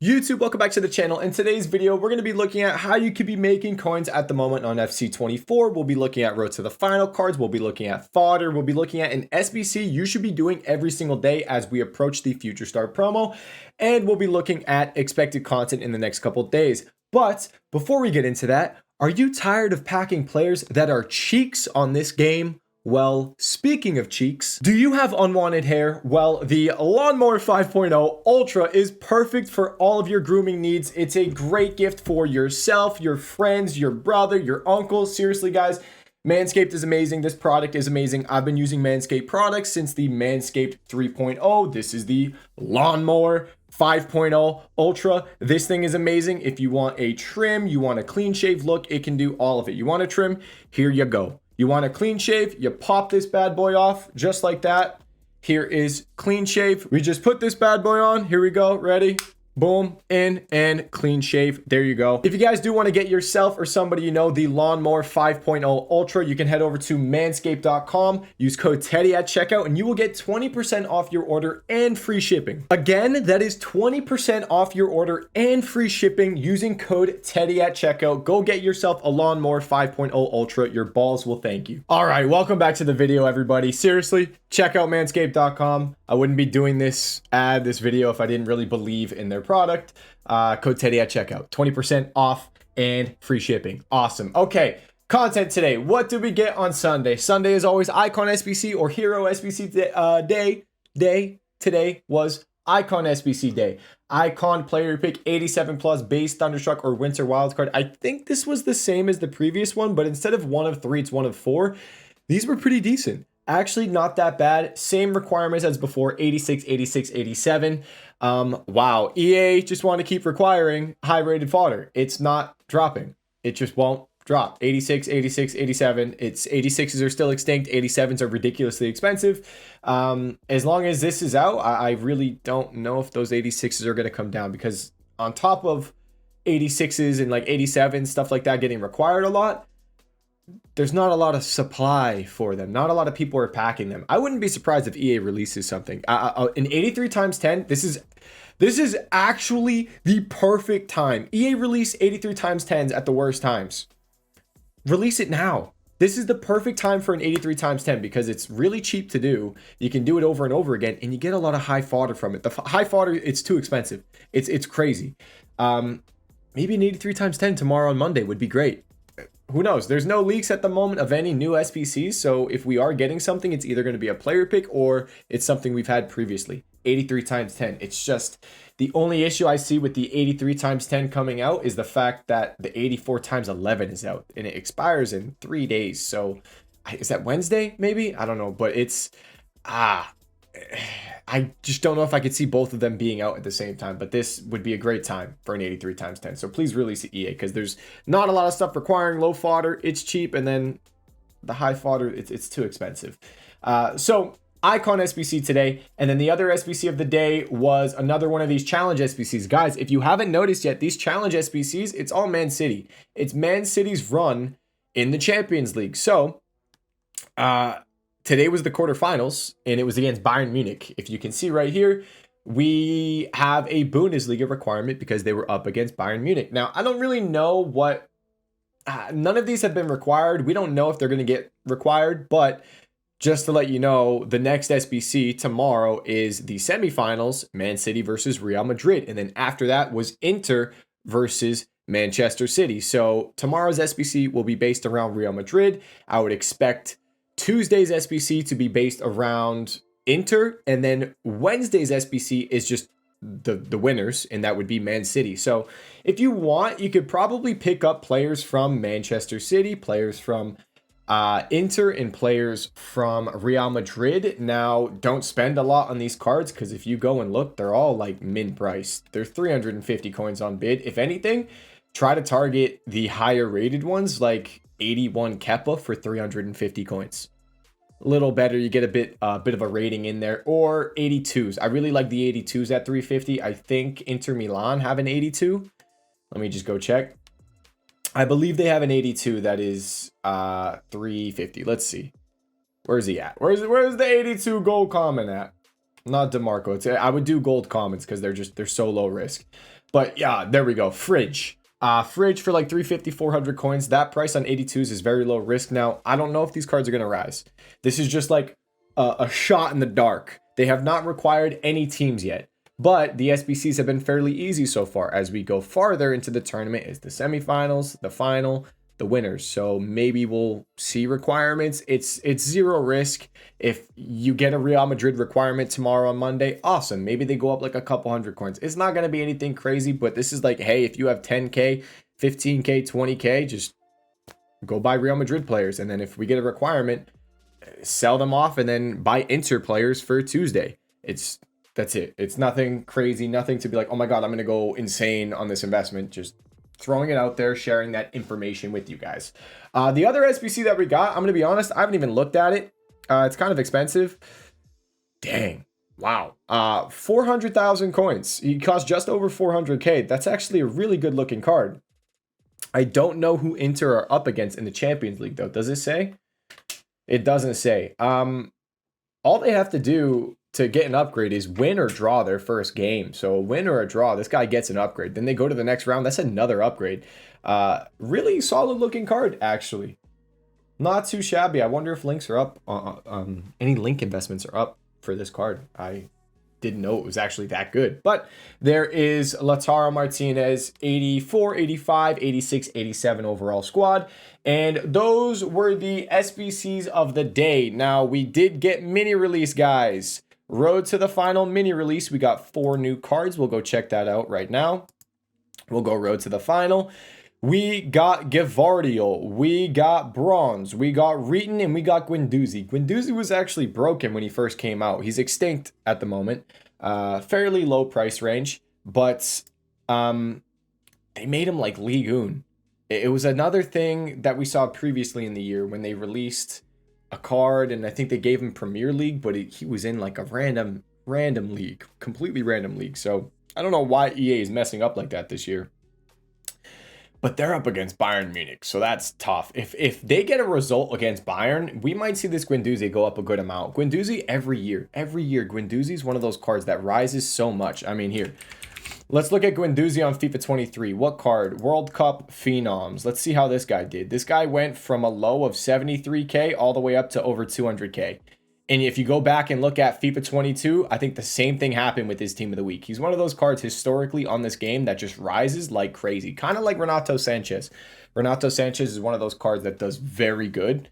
YouTube, welcome back to the channel. In today's video, we're going to be looking at how you could be making coins at the moment on FC24. We'll be looking at road to the final cards. We'll be looking at fodder. We'll be looking at an SBC you should be doing every single day as we approach the Future Star promo. And we'll be looking at expected content in the next couple of days. But before we get into that, are you tired of packing players that are cheeks on this game? Well, speaking of cheeks, do you have unwanted hair? Well, the Lawnmower 5.0 Ultra is perfect for all of your grooming needs. It's a great gift for yourself, your friends, your brother, your uncle. Seriously, guys, Manscaped is amazing. This product is amazing. I've been using Manscaped products since the Manscaped 3.0. This is the Lawnmower 5.0 Ultra. This thing is amazing. If you want a trim, you want a clean shave look, it can do all of it. You want a trim? Here you go. You want a clean shave? You pop this bad boy off just like that. Here is clean shave. We just put this bad boy on. Here we go. Ready? Boom, in and clean shave. There you go. If you guys do want to get yourself or somebody you know the Lawnmower 5.0 Ultra, you can head over to manscaped.com, use code TEDDY at checkout, and you will get 20% off your order and free shipping. Again, that is 20% off your order and free shipping using code TEDDY at checkout. Go get yourself a Lawnmower 5.0 Ultra. Your balls will thank you. All right, welcome back to the video, everybody. Seriously, check out manscaped.com. I wouldn't be doing this video if I didn't really believe in their product. Code TEDDY at checkout. 20% off and free shipping. Awesome. Okay, content today. What did we get on Sunday? Sunday is always Icon SBC or Hero SBC day. Today was Icon SBC day. Icon player pick 87 plus base Thunderstruck or Winter Wildcard. I think this was the same as the previous one, but instead of 1 of 3, it's 1 of 4. These were pretty decent. Actually, not that bad. Same requirements as before, 86, 86, 87. Wow, EA just want to keep requiring high-rated fodder. It's not dropping. It just won't drop. 86, 86, 87. It's 86s are still extinct. 87s are ridiculously expensive. As long as this is out, I really don't know if those 86s are going to come down, because on top of 86s and like 87s, stuff like that getting required a lot, there's not a lot of supply for them. Not a lot of people are packing them. I wouldn't be surprised if EA releases something. An 83 times 10, this is actually the perfect time. EA released 83 times 10s at the worst times. Release it now. This is the perfect time for an 83 times 10 because it's really cheap to do. You can do it over and over again, and you get a lot of high fodder from it. The high fodder, it's too expensive. It's crazy. Maybe an 83 times 10 tomorrow on Monday would be great. Who knows? There's no leaks at the moment of any new SBCs, so if we are getting something, it's either going to be a player pick or it's something we've had previously. 83 times 10. It's just the only issue I see with the 83 times 10 coming out is the fact that the 84 times 11 is out and it expires in 3 days. So is that Wednesday? Maybe? I don't know, but it's I just don't know if I could see both of them being out at the same time, but this would be a great time for an 83 times 10. So please release the EA, because there's not a lot of stuff requiring low fodder. It's cheap, and then the high fodder, it's too expensive. So Icon SBC today, and then the other SBC of the day was another one of these challenge SBCs. Guys, if you haven't noticed yet, these challenge SBCs, it's all Man City. It's Man City's run in the Champions League. So today was the quarterfinals, and it was against Bayern Munich. If you can see right here, we have a Bundesliga requirement because they were up against Bayern Munich. Now, I don't really know what... none of these have been required. We don't know if they're going to get required, but just to let you know, the next SBC tomorrow is the semifinals, Man City versus Real Madrid. And then after that was Inter versus Manchester City. So tomorrow's SBC will be based around Real Madrid. I would expect Tuesday's SBC to be based around Inter, and then Wednesday's SBC is just the winners, and that would be Man City. So if you want, you could probably pick up players from Manchester City, players from Inter, and players from Real Madrid. Now, don't spend a lot on these cards, because if you go and look, they're all like min price. They're 350 coins on bid. If anything, try to target the higher rated ones, like 81 Kepa for 350 coins. A little better, you get a bit of a rating in there. Or 82s. I really like the 82s at 350. I think Inter Milan have an 82. Let me just go check. I believe they have an 82 that is 350. Let's see. Where's he at? Where's the 82 gold common at? Not DeMarco. I would do gold commons because they're so low risk. But yeah, there we go. Fridge. Fridge for like 350, 400 coins. That price on 82s is very low risk. Now, I don't know if these cards are going to rise. This is just like a shot in the dark. They have not required any teams yet. But the SBCs have been fairly easy so far. As we go farther into the tournament, it's the semifinals, the final, the winners. So maybe we'll see requirements. It's zero risk. If you get a Real Madrid requirement tomorrow on Monday, awesome. Maybe they go up like a couple hundred coins. It's not going to be anything crazy, but this is like, hey, if you have 10K, 15K, 20K, just go buy Real Madrid players. And then if we get a requirement, sell them off and then buy Inter players for Tuesday. That's it. It's nothing crazy, nothing to be like, oh my God, I'm going to go insane on this investment. Just throwing it out there, sharing that information with you guys. The other SBC that we got, I'm going to be honest, I haven't even looked at it. It's kind of expensive. Dang. Wow. 400,000 coins. He costs just over 400K. That's actually a really good looking card. I don't know who Inter are up against in the Champions League though. Does it say? It doesn't say. All they have to do to get an upgrade is win or draw their first game. So a win or a draw, this guy gets an upgrade. Then they go to the next round. That's another upgrade. Really solid looking card, actually. Not too shabby. I wonder if links are up. Any link investments are up for this card. I didn't know it was actually that good. But there is Lautaro Martinez, 84, 85, 86, 87 overall squad. And those were the SBCs of the day. Now, we did get mini release, guys. Road to the final mini release. We got 4 new cards. We'll go check that out right now. We'll go road to the final. We got Gvardiol, we got Bronze, we got Reeton, and we got Guendouzi. Guendouzi was actually broken when he first came out. He's extinct at the moment. Fairly low price range, but they made him like Ligue 1. It was another thing that we saw previously in the year when they released a card, and I think they gave him Premier League, but he was in like a random league, completely random league. So I don't know why EA is messing up like that this year. But they're up against Bayern Munich, so that's tough. If they get a result against Bayern, we might see this Guendouzi go up a good amount. Guendouzi every year, Guendouzi is one of those cards that rises so much. I mean, here, let's look at Guendouzi on FIFA 23. What card? World Cup Phenoms. Let's see how this guy did. This guy went from a low of 73K all the way up to over 200K. And if you go back and look at FIFA 22, I think the same thing happened with his team of the week. He's one of those cards historically on this game that just rises like crazy. Kind of like Renato Sanchez. Renato Sanchez is one of those cards that does very good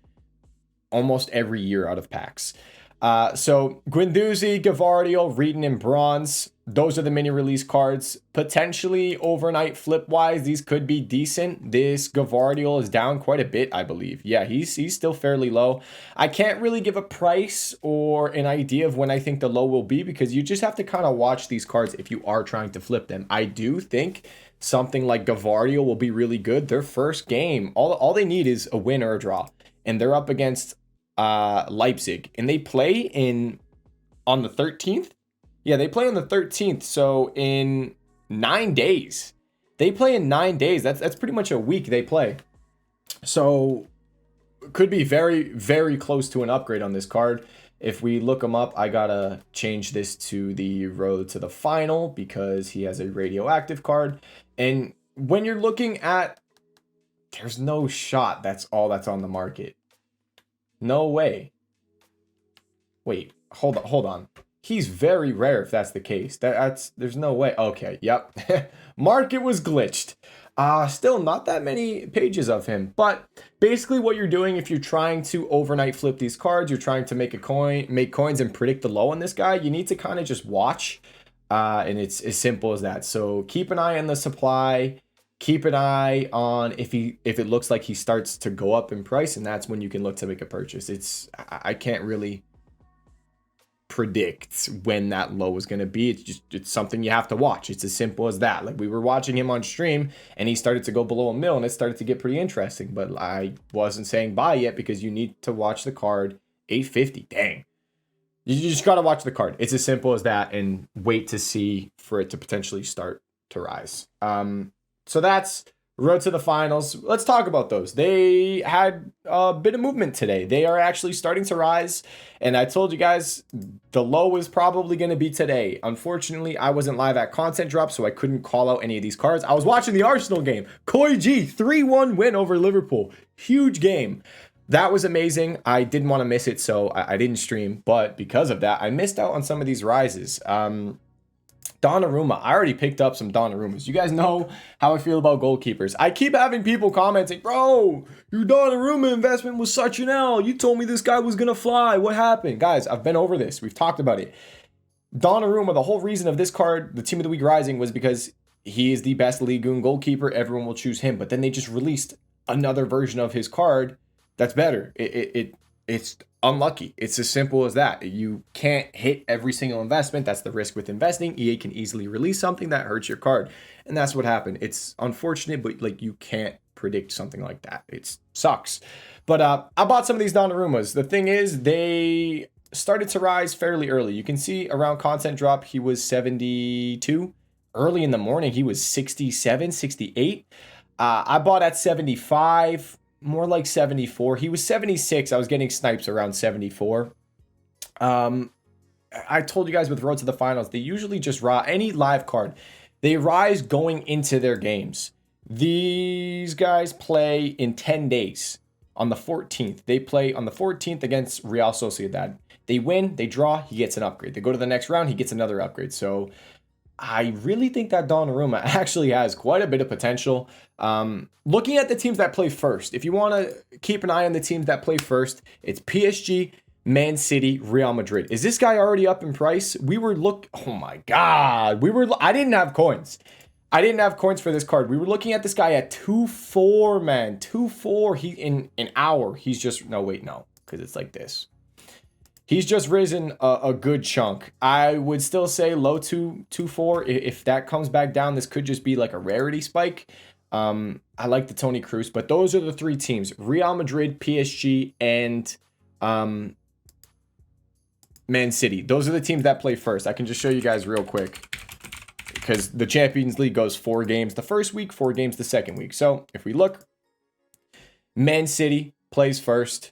almost every year out of packs. So Guendouzi, Gvardiol, Reeton, and Bronze. Those are the mini release cards. Potentially overnight flip wise, these could be decent. This Gvardiol is down quite a bit, I believe. Yeah, he's still fairly low. I can't really give a price or an idea of when I think the low will be because you just have to kind of watch these cards if you are trying to flip them. I do think something like Gvardiol will be really good. Their first game, all they need is a win or a draw. And they're up against Leipzig. And they play on the 13th. Yeah, they play on the 13th, so in 9 days. They play in 9 days. That's pretty much a week they play. So could be very, very close to an upgrade on this card. If we look him up, I gotta change this to the road to the final because he has a radioactive card. And when you're looking at, there's no shot that's all that's on the market. No way. Wait, hold on. He's very rare if that's the case. There's no way. Okay, yep. Market was glitched. Still not that many pages of him. But basically what you're doing if you're trying to overnight flip these cards, you're trying to make coins and predict the low on this guy, you need to kind of just watch. And it's as simple as that. So keep an eye on the supply. Keep an eye on if it looks like he starts to go up in price, and that's when you can look to make a purchase. I can't really predict when that low is going to be. It's something you have to watch. It's as simple as that. Like we were watching him on stream and he started to go below a mil and it started to get pretty interesting, but I wasn't saying buy yet because you need to watch the card. 850, dang. You just got to watch the card. It's as simple as that and wait to see for it to potentially start to rise. So that's Road to the finals. Let's talk about those. They had a bit of movement today. They are actually starting to rise. And I told you guys the low is probably going to be today. Unfortunately, I wasn't live at content drop, so I couldn't call out any of these cards. I was watching the Arsenal game. Koi G, 3-1 win over Liverpool. Huge game. That was amazing. I didn't want to miss it, so I didn't stream. But because of that, I missed out on some of these rises. Donnarumma. I already picked up some Donnarummas. You guys know how I feel about goalkeepers. I keep having people commenting, bro, your Donnarumma investment was such an L. You told me this guy was going to fly. What happened? Guys, I've been over this. We've talked about it. Donnarumma, the whole reason of this card, the Team of the Week Rising, was because he is the best Ligue 1 goalkeeper. Everyone will choose him. But then they just released another version of his card that's better. It's unlucky. It's as simple as that. You can't hit every single investment. That's the risk with investing. EA can easily release something that hurts your card. And that's what happened. It's unfortunate, but like you can't predict something like that. It sucks. But I bought some of these Donnarummas. The thing is, they started to rise fairly early. You can see around content drop, he was 72. Early in the morning, he was 67, 68. I bought at 75. More like 74. He was 76. I was getting snipes around 74. I told you guys with Road to the Finals, they usually just any live card, they rise going into their games. These guys play in 10 days. On the 14th, they play on the 14th against Real Sociedad. They win, they draw, he gets an upgrade. They go to the next round, he gets another upgrade. So I really think that Donnarumma actually has quite a bit of potential. Looking at the teams that play first, if you want to keep an eye on the teams that play first, it's PSG, Man City, Real Madrid. Is this guy already up in price? Oh my God. I didn't have coins. I didn't have coins for this card. We were looking at this guy at 2.4, man. 2.4. He in an hour. He's just, no, wait, no, because it's like this. He's just risen a good chunk. I would still say low 2.4. If that comes back down, this could just be like a rarity spike. I like the Toni Kroos, but those are the three teams: Real Madrid, PSG, and Man City. Those are the teams that play first. I can just show you guys real quick because the Champions League goes 4 games the first week, 4 games the second week. So if we look, Man City plays first,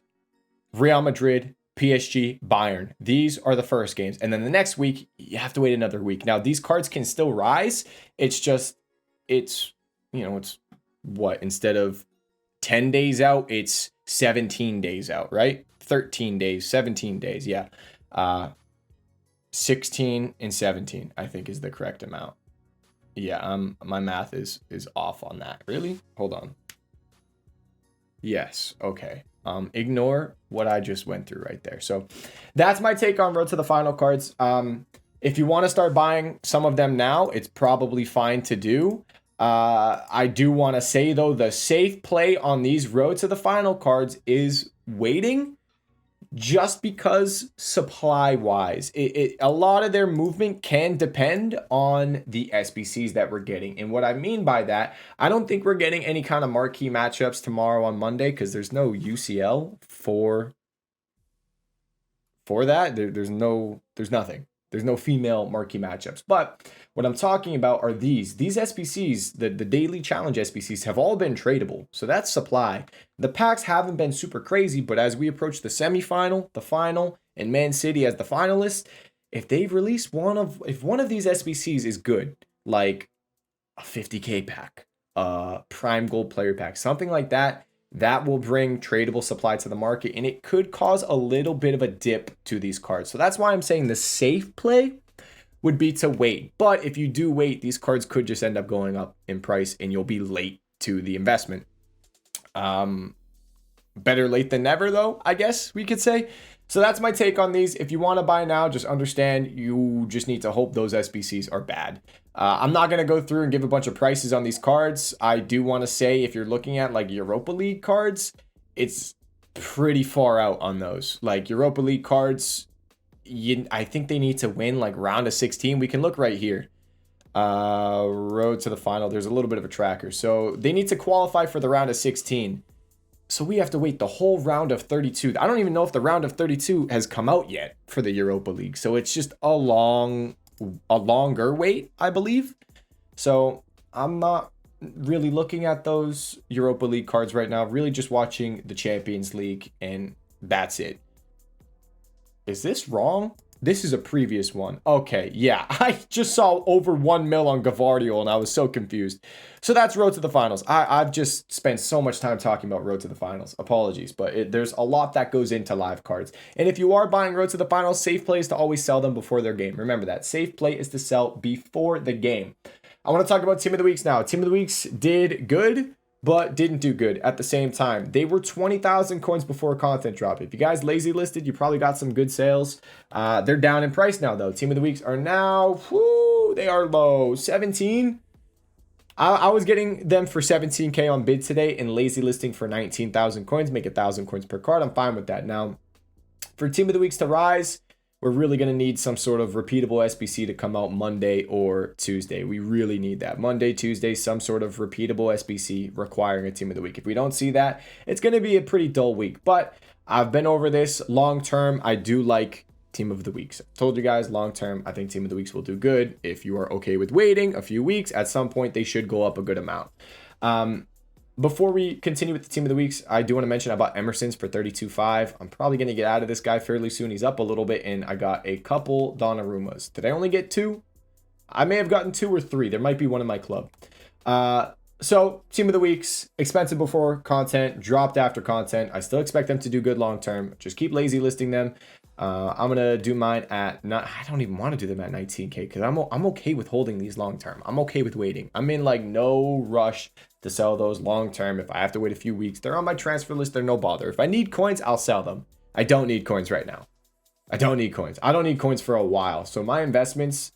Real Madrid, PSG, Bayern. These are the first games. And then the next week, you have to wait another week. Now, these cards can still rise. It's what? Instead of 10 days out, it's 17 days out, right? 13 days, 17 days, yeah. 16 and 17, I think, is the correct amount. Yeah, my math is off on that. Really? Hold on. Yes, okay. Ignore what I just went through right there. So that's my take on Road to the Final cards. If you want to start buying some of them now, it's probably fine to do. I do want to say, though, the safe play on these Road to the Final cards is waiting, just because supply-wise, a lot of their movement can depend on the SBCs that we're getting. And what I mean by that, I don't think we're getting any kind of marquee matchups tomorrow on Monday because there's no UCL for that. There's nothing. There's no female marquee matchups. But what I'm talking about are these SBCs, the daily challenge SBCs have all been tradable. So that's supply. The packs haven't been super crazy, but as we approach the semifinal, the final, and Man City as the finalists, if they've released if one of these SBCs is good, like a 50K pack, a prime gold player pack, something like that, that will bring tradable supply to the market, and it could cause a little bit of a dip to these cards. So that's why I'm saying the safe play would be to wait. But if you do wait, these cards could just end up going up in price and you'll be late to the investment. Better late than never, though, I guess we could say. So that's my take on these. If you want to buy now, just understand you just need to hope those SBCs are bad. I'm not going to go through and give a bunch of prices on these cards. I do want to say if you're looking at like Europa League cards, it's pretty far out on those. Like Europa League cards, I think they need to win like round of 16. We can look right here. Road to the final. There's a little bit of a tracker. So they need to qualify for the round of 16. So we have to wait the whole round of 32. I don't even know if the round of 32 has come out yet for the Europa League. So it's just a longer wait, I believe. So I'm not really looking at those Europa League cards right now, really just watching the Champions League, and that's it. Is this wrong? This is a previous one. Okay, yeah, I just saw over 1 mil on Gavardio and I was so confused. So that's Road to the Finals. I've just spent so much time talking about Road to the Finals. Apologies, but there's a lot that goes into live cards. And if you are buying Road to the Finals, safe play is to always sell them before their game. Remember that. Safe play is to sell before the game. I want to talk about Team of the Weeks now. Team of the Weeks did good, but didn't do good at the same time. They were 20,000 coins before content drop. If you guys lazy listed, you probably got some good sales. They're down in price now, though. Team of the Weeks are now, they are low. 17. I was getting them for 17K on bid today and lazy listing for 19,000 coins. Make 1,000 coins per card. I'm fine with that. Now, for Team of the Weeks to rise, we're really going to need some sort of repeatable SBC to come out Monday or Tuesday. We really need that. Monday, Tuesday, some sort of repeatable SBC requiring a Team of the Week. If we don't see that, it's going to be a pretty dull week. But I've been over this long term. I do like Team of the Weeks. I told you guys long term, I think Team of the Weeks will do good. If you are okay with waiting a few weeks, at some point they should go up a good amount. Before we continue with the Team of the Weeks, I do want to mention I bought Emerson's for 32.5. I'm probably going to get out of this guy fairly soon. He's up a little bit, and I got a couple Donnarummas. Did I only get 2? I may have gotten 2 or 3. There might be one in my club. So, Team of the Weeks, expensive before content, dropped after content. I still expect them to do good long term. Just keep lazy listing them. I'm going to do mine at, I don't even want to do them at 19K because I'm okay with holding these long term. I'm okay with waiting. I'm in like no rush to sell those long term. If I have to wait a few weeks, they're on my transfer list. They're no bother. If I need coins, I'll sell them. I don't need coins right now. I don't need coins. I don't need coins for a while. So my investments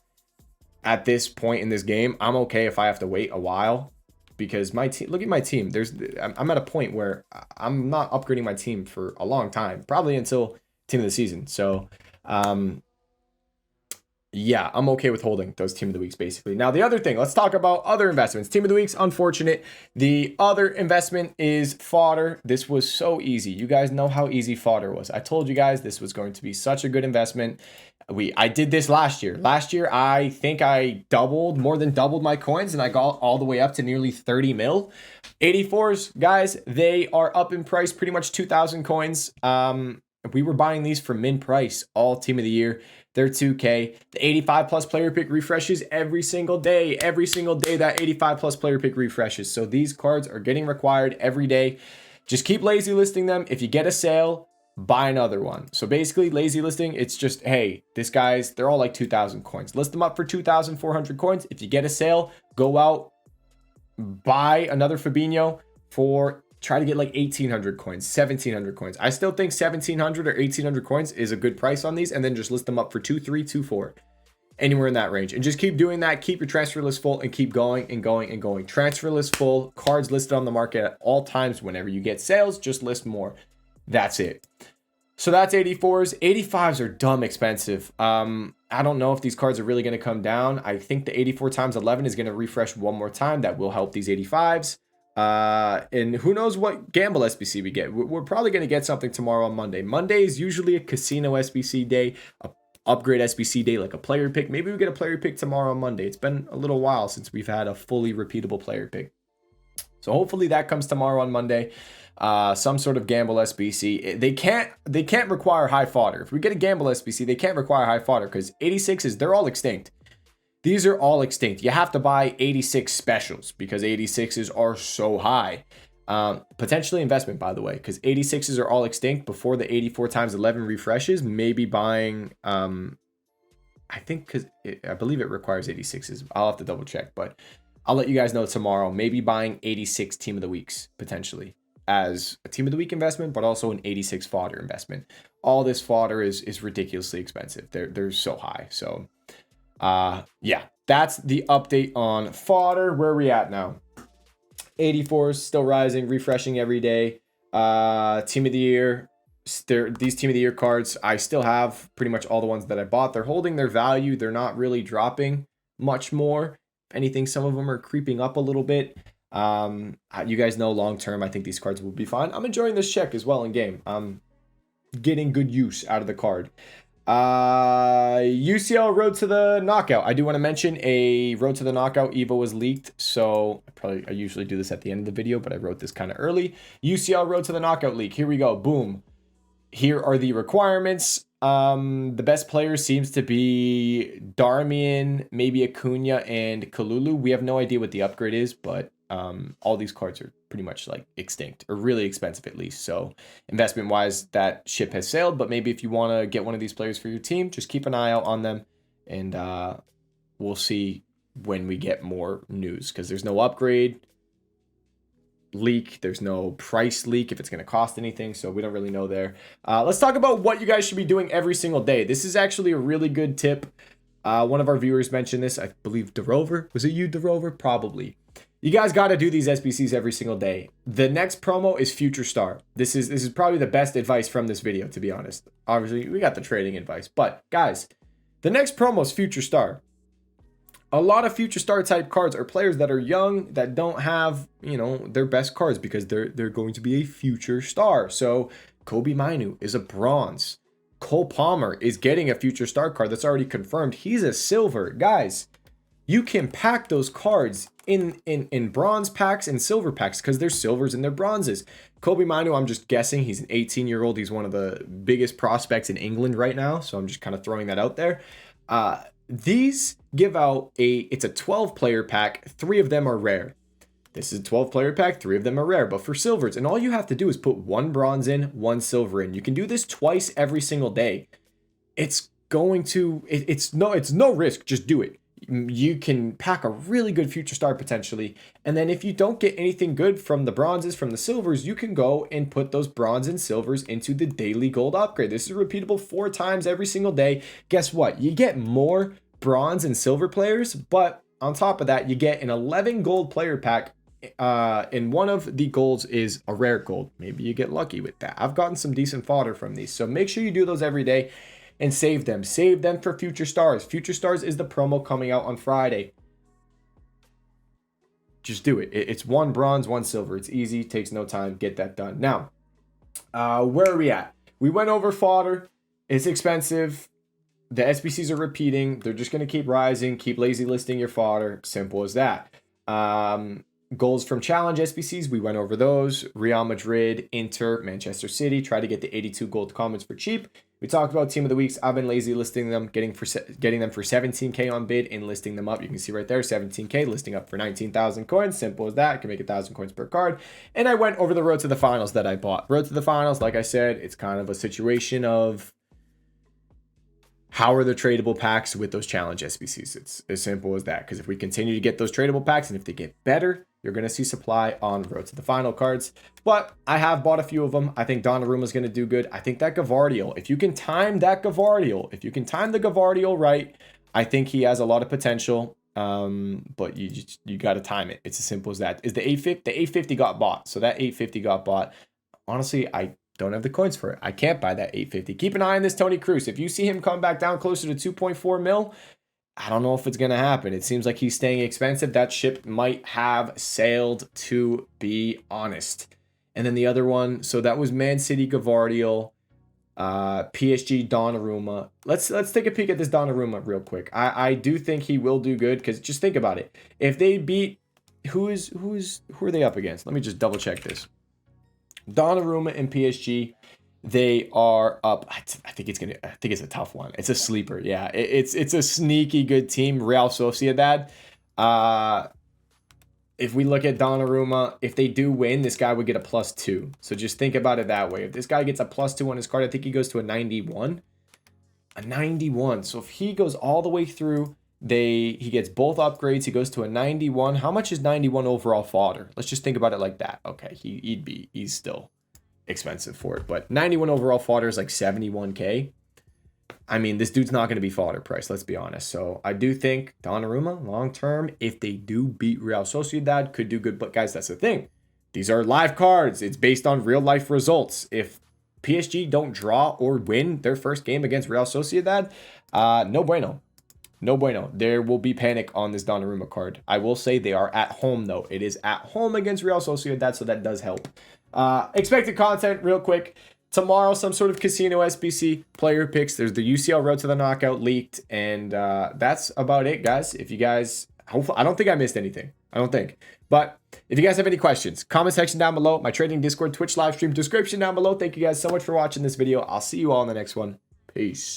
at this point in this game, I'm okay if I have to wait a while because my team, look at my team. I'm at a point where I'm not upgrading my team for a long time, probably until team of the season. So, yeah, I'm okay with holding those Team of the Weeks, basically. Now, the other thing, let's talk about other investments. Team of the Weeks, unfortunate. The other investment is fodder. This was so easy. You guys know how easy fodder was. I told you guys this was going to be such a good investment. I did this last year. Last year, I think I more than doubled my coins, and I got all the way up to nearly 30 mil. 84s, guys, they are up in price, pretty much 2,000 coins. We were buying these for min price, all Team of the Year. They're 2K. The 85 plus player pick refreshes every single day. Every single day that 85 plus player pick refreshes. So these cards are getting required every day. Just keep lazy listing them. If you get a sale, buy another one. So basically lazy listing, it's just, hey, they're all like 2,000 coins. List them up for 2,400 coins. If you get a sale, go out, buy another Fabinho for try to get like 1,800 coins, 1,700 coins. I still think 1,700 or 1,800 coins is a good price on these, and then just list them up for 2.3, 2.4, anywhere in that range. And just keep doing that. Keep your transfer list full and keep going and going and going. Transfer list full, cards listed on the market at all times. Whenever you get sales, just list more. That's it. So that's 84s. 85s are dumb expensive. I don't know if these cards are really going to come down. I think the 84 times 11 is going to refresh one more time. That will help these 85s. And who knows what gamble SBC we get. We're probably going to get something tomorrow on Monday. Monday is usually a casino SBC day, a upgrade SBC day, like a player pick. Maybe we get a player pick tomorrow on Monday. It's been a little while since we've had a fully repeatable player pick. So hopefully that comes tomorrow on Monday. Some sort of gamble SBC. They can't require high fodder. If we get a gamble SBC, they can't require high fodder because 86s, they're all extinct. These are all extinct. You have to buy 86 specials because 86s are so high. Potentially investment, by the way, because 86s are all extinct before the 84 times 11 refreshes. Maybe buying, I think because I believe it requires 86s. I'll have to double check, but I'll let you guys know tomorrow. Maybe buying 86 Team of the Weeks potentially as a Team of the Week investment, but also an 86 fodder investment. All this fodder is ridiculously expensive. They're so high. So yeah, that's the update on fodder. Where are we at now? 84s still rising, refreshing every day. Team of the Year. These Team of the Year cards, I still have pretty much all the ones that I bought. They're holding their value. They're not really dropping much more. If anything, some of them are creeping up a little bit. You guys know long term, I think these cards will be fine. I'm enjoying this check as well in game. I'm getting good use out of the card. UCL Road to the Knockout. I do want to mention a Road to the Knockout Evo was leaked, so I usually do this at the end of the video, but I wrote this kind of early. UCL Road to the Knockout leak. Here we go. Boom. Here are the requirements. The best player seems to be Darmian, maybe Acuna, and Kalulu. We have no idea what the upgrade is, but all these cards are pretty much like extinct or really expensive at least. So investment wise, that ship has sailed. But maybe if you want to get one of these players for your team, just keep an eye out on them, and we'll see when we get more news, because there's no upgrade leak, there's no price leak if it's going to cost anything, so we don't really know there. Let's talk about what you guys should be doing every single day. This is actually a really good tip. One of our viewers mentioned this, I believe DeRover. Was it you, DeRover? Probably. You guys got to do these SBCs every single day. The next promo is Future Star. This is probably the best advice from this video, to be honest. Obviously, we got the trading advice, but guys, the next promo is Future Star. A lot of Future Star type cards are players that are young, that don't have, you know, their best cards, because they're going to be a future star. So Kobe Mainu is a bronze. Cole Palmer is getting a Future Star card that's already confirmed. He's a silver. Guys, you can pack those cards in bronze packs and silver packs, because they're silvers and they're bronzes. Kobe Mainu, I'm just guessing, he's an 18-year-old. He's one of the biggest prospects in England right now, so I'm just kind of throwing that out there. These give out it's a 12 player pack. 3 of them are rare. This is a 12 player pack. 3 of them are rare, but for silvers, and all you have to do is put 1 bronze in, 1 silver in. You can do this twice every single day. It's no risk. Just do it. You can pack a really good Future Star potentially. And then if you don't get anything good from the bronzes, from the silvers, you can go and put those bronze and silvers into the daily gold upgrade. This is repeatable 4 times every single day. Guess what? You get more bronze and silver players, but on top of that, you get an 11 gold player pack. And one of the golds is a rare gold. Maybe you get lucky with that. I've gotten some decent fodder from these. So make sure you do those every day. And save them. Save them for Future Stars. Future Stars is the promo coming out on Friday. Just do it. It's 1 bronze, 1 silver. It's easy. Takes no time. Get that done. Now, where are we at? We went over fodder. It's expensive. The SBCs are repeating. They're just going to keep rising. Keep lazy listing your fodder. Simple as that. Goals from challenge SBCs, we went over those. Real Madrid, Inter, Manchester City. Try to get the 82 gold comments for cheap. We talked about team of the weeks. I've been lazy listing them, getting them for 17k on bid and listing them up. You can see right there, 17k listing up for 19,000 coins. Simple as that. You can make 1,000 coins per card. And I went over the road to the finals that I bought. Road to the finals, like I said, it's kind of a situation of how are the tradable packs with those challenge SBCs. It's as simple as that. Because if we continue to get those tradable packs, and if they get better, you're going to see supply on road to the final cards. But I have bought a few of them. I think Donnarumma is going to do good. I think that Gavardiol, if you can time the Gavardiol right, I think he has a lot of potential. But you got to time it. It's as simple as that. Is the 850 got bought. So that 850 got bought. Honestly, I don't have the coins for it. I can't buy that 850. Keep an eye on this Tony Cruz. If you see him come back down closer to 2.4 mil, I don't know if it's going to happen. It seems like he's staying expensive. That ship might have sailed, to be honest. And then the other one, so that was Man City Gavardiol, PSG Donnarumma. Let's take a peek at this Donnarumma real quick. I do think he will do good, because just think about it. If they beat, who are they up against? Let me just double check this. Donnarumma and PSG. They are up. I think it's a tough one. It's a sleeper. Yeah, it's a sneaky good team. Real Sociedad. If we look at Donnarumma, if they do win, this guy would get a +2. So just think about it that way. If this guy gets a +2 on his card, I think he goes to a 91. A 91. So if he goes all the way through, he gets both upgrades. He goes to a 91. How much is 91 overall fodder? Let's just think about it like that. Okay, he's still expensive for it, but 91 overall fodder is like 71k. I mean, this dude's not going to be fodder price, let's be honest. So I do think Donnarumma long term, if they do beat Real Sociedad, could do good. But guys, that's the thing, these are live cards. It's based on real life results. If PSG don't draw or win their first game against Real Sociedad, no bueno. There will be panic on this Donnarumma card. I will say they are at home though. It is at home against Real Sociedad, so that does help. Expected content real quick. tomorrow, some sort of casino SBC player picks. There's the UCL Road to the Knockout leaked, and that's about it, guys. If you guys, hopefully, I don't think I missed anything. I don't think. But if you guys have any questions, comment section down below. My trading Discord, Twitch live stream description down below. Thank you guys so much for watching this video. I'll see you all in the next one. Peace.